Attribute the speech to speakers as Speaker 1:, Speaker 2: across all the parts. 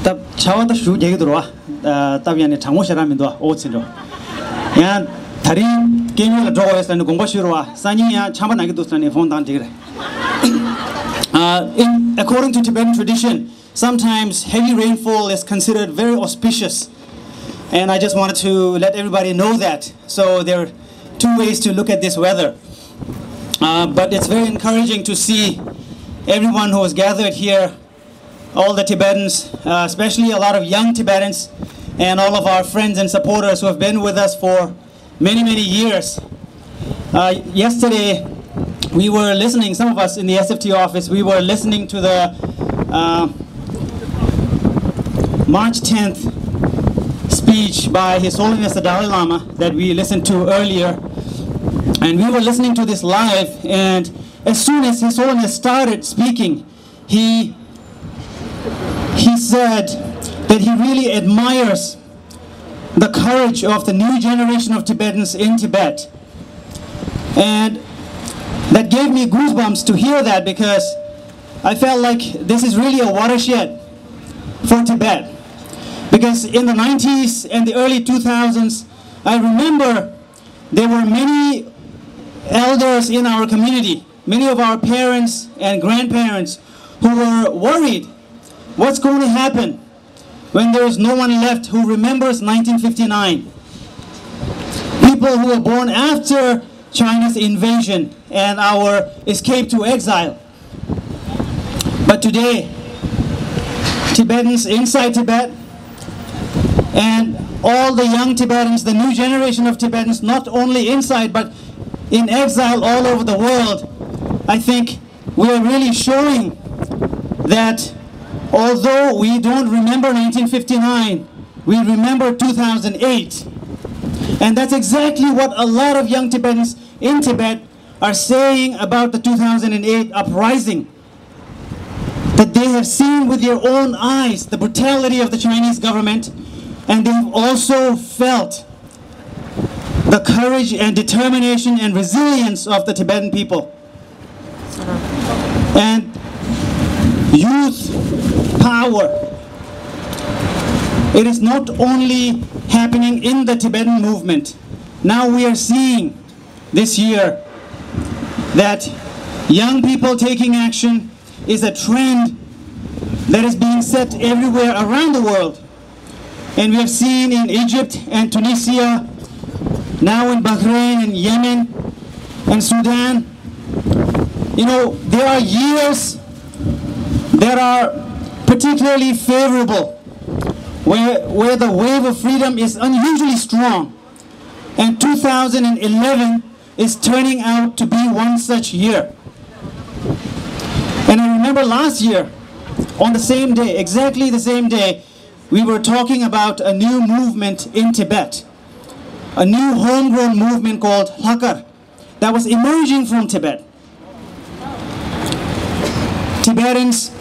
Speaker 1: tab chawata shu jegi durwa tab yani changmo sharamin do otsinro ya thari kemi la draw is and gongba shurwa sani ya chamba nagi dostani phone dan tigre according to Tibetan tradition, sometimes heavy rainfall is considered very auspicious, and I just wanted to let everybody know that. So there are two ways to look at this weather, but it's very encouraging to see everyone who has gathered here, all the Tibetans, especially a lot of young Tibetans, and all of our friends and supporters who have been with us for many, many years. Yesterday, we were listening, some of us in the SFT office, we were listening to the March 10th speech by His Holiness the Dalai Lama that we listened to earlier. And we were listening to this live, and as soon as His Holiness started speaking, he said that he really admires the courage of the new generation of Tibetans in Tibet. And that gave me goosebumps to hear that, because I felt like this is really a watershed for Tibet. Because in the 90s and the early 2000s, I remember there were many elders in our community, many of our parents and grandparents who were worried, what's going to happen when there is no one left who remembers 1959? People who were born after China's invasion and our escape to exile. But today, Tibetans inside Tibet and all the young Tibetans, the new generation of Tibetans, not only inside but in exile all over the world, I think we are really showing that although we don't remember 1959, we remember 2008. And that's exactly what a lot of young Tibetans in Tibet are saying about the 2008 uprising. That they have seen with their own eyes the brutality of the Chinese government, and they have also felt the courage and determination and resilience of the Tibetan people. And youth power. It is not only happening in the Tibetan movement. Now we are seeing this year that young people taking action is a trend that is being set everywhere around the world. And we have seen in Egypt and Tunisia, now in Bahrain and Yemen and Sudan. You know, there are years that are particularly favorable, where the wave of freedom is unusually strong. And 2011 is turning out to be one such year. And I remember last year, on the same day, exactly the same day, we were talking about a new movement in Tibet, a new homegrown movement called Lakar that was emerging from Tibet. Tibetans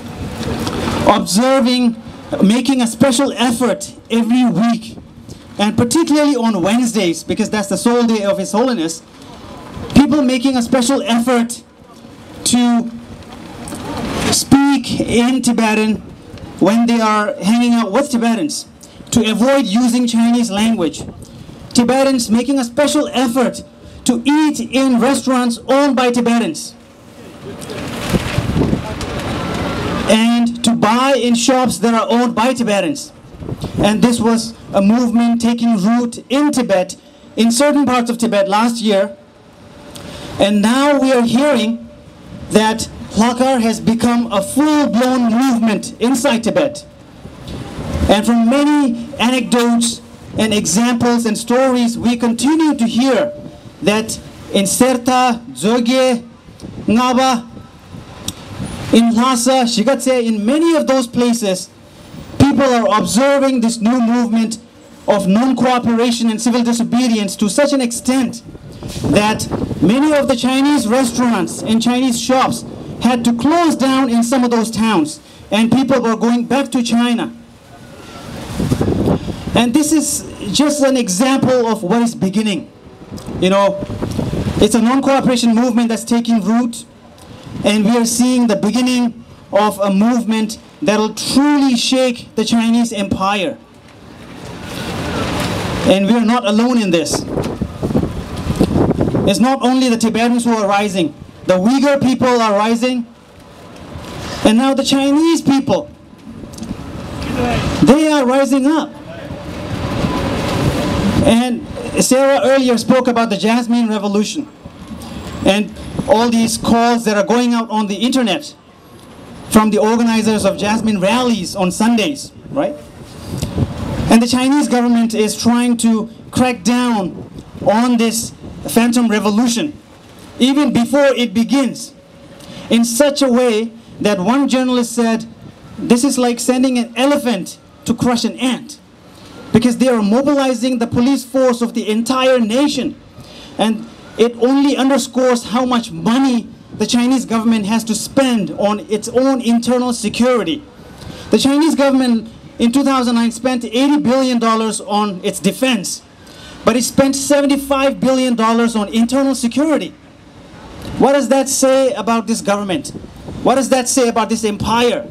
Speaker 1: observing, making a special effort every week, and particularly on Wednesdays, because that's the sole day of His Holiness, people making a special effort to speak in Tibetan when they are hanging out with Tibetans, to avoid using Chinese language. Tibetans making a special effort to eat in restaurants owned by Tibetans, and to buy in shops that are owned by Tibetans. And this was a movement taking root in Tibet, in certain parts of Tibet last year. And now we are hearing that Lakar has become a full-blown movement inside Tibet. And from many anecdotes and examples and stories, we continue to hear that in Serta, Dzogye, Ngaba, in Lhasa, Shigatse, in many of those places, people are observing this new movement of non-cooperation and civil disobedience to such an extent that many of the Chinese restaurants and Chinese shops had to close down in some of those towns, and people were going back to China. And this is just an example of what is beginning. You know, it's a non-cooperation movement that's taking root, and we are seeing the beginning of a movement that will truly shake the Chinese empire. And we are not alone in this. It's not only the Tibetans who are rising. The Uyghur people are rising. And now the Chinese people, they are rising up. And Sarah earlier spoke about the Jasmine Revolution and all these calls that are going out on the internet from the organizers of Jasmine rallies on Sundays, right? And the Chinese government is trying to crack down on this phantom revolution even before it begins, in such a way that one journalist said, this is like sending an elephant to crush an ant, because they are mobilizing the police force of the entire nation. And it only underscores how much money the Chinese government has to spend on its own internal security. The Chinese government in 2009 spent $80 billion on its defense, but it spent $75 billion on internal security. What does that say about this government? What does that say about this empire?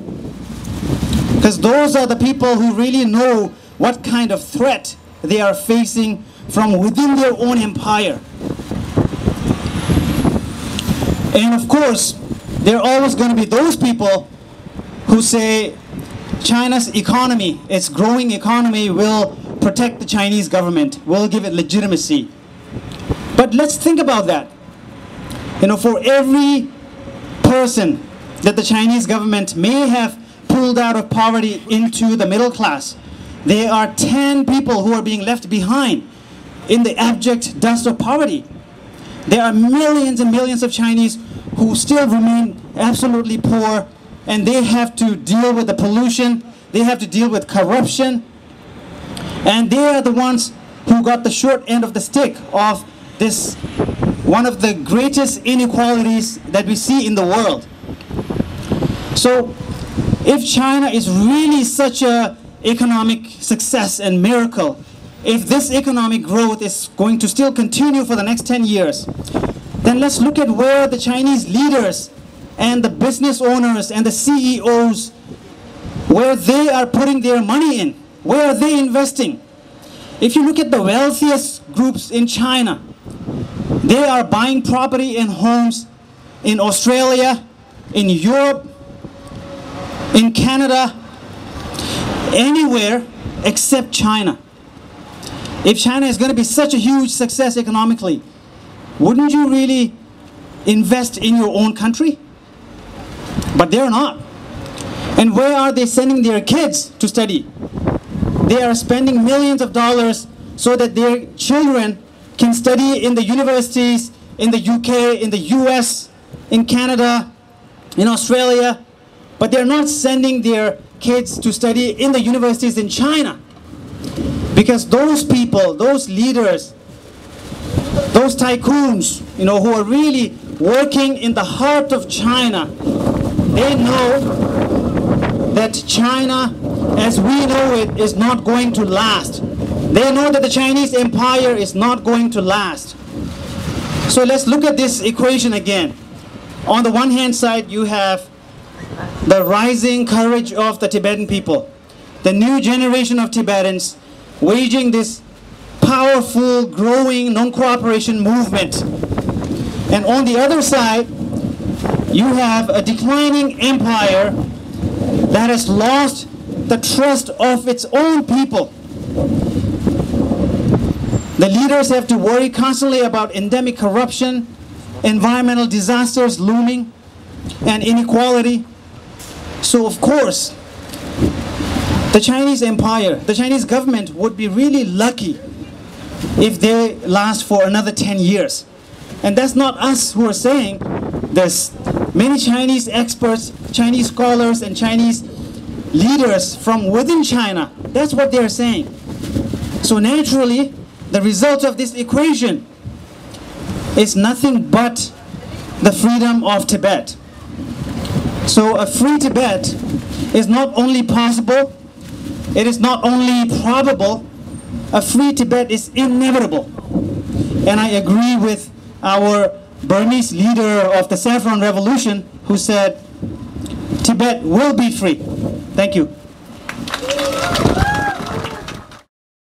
Speaker 1: Because those are the people who really know what kind of threat they are facing from within their own empire. And of course, there are always going to be those people who say China's economy, its growing economy, will protect the Chinese government, will give it legitimacy. But let's think about that. You know, for every person that the Chinese government may have pulled out of poverty into the middle class, there are 10 people who are being left behind in the abject dust of poverty. There are millions and millions of Chinese who still remain absolutely poor, and they have to deal with the pollution, they have to deal with corruption, and they are the ones who got the short end of the stick of this, one of the greatest inequalities that we see in the world. So if China is really such an economic success and miracle, if this economic growth is going to still continue for the next 10 years, then let's look at where the Chinese leaders and the business owners and the CEOs, where they are putting their money in. Where are they investing? If you look at the wealthiest groups in China, they are buying property and homes in Australia, in Europe, in Canada, anywhere except China. If China is going to be such a huge success economically, wouldn't you really invest in your own country? But they're not. And where are they sending their kids to study? They are spending millions of dollars so that their children can study in the universities in the UK, in the US, in Canada, in Australia, but they're not sending their kids to study in the universities in China. Because those people, those leaders, those tycoons, you know, who are really working in the heart of China, they know that China, as we know it, is not going to last. They know that the Chinese empire is not going to last. So let's look at this equation again. On the one hand side, you have the rising courage of the Tibetan people, the new generation of Tibetans waging this powerful, growing non-cooperation movement. And on the other side, you have a declining empire that has lost the trust of its own people. The leaders have to worry constantly about endemic corruption, environmental disasters looming, and inequality. So of course, the Chinese empire, the Chinese government would be really lucky if they last for another 10 years. And that's not us who are saying. There's many Chinese experts, Chinese scholars, and Chinese leaders from within China. That's what they're saying. So naturally, the result of this equation is nothing but the freedom of Tibet. So a free Tibet is not only possible, it is not only probable, a free Tibet is inevitable. And I agree with our Burmese leader of the Saffron Revolution who said, Tibet will be free. Thank you.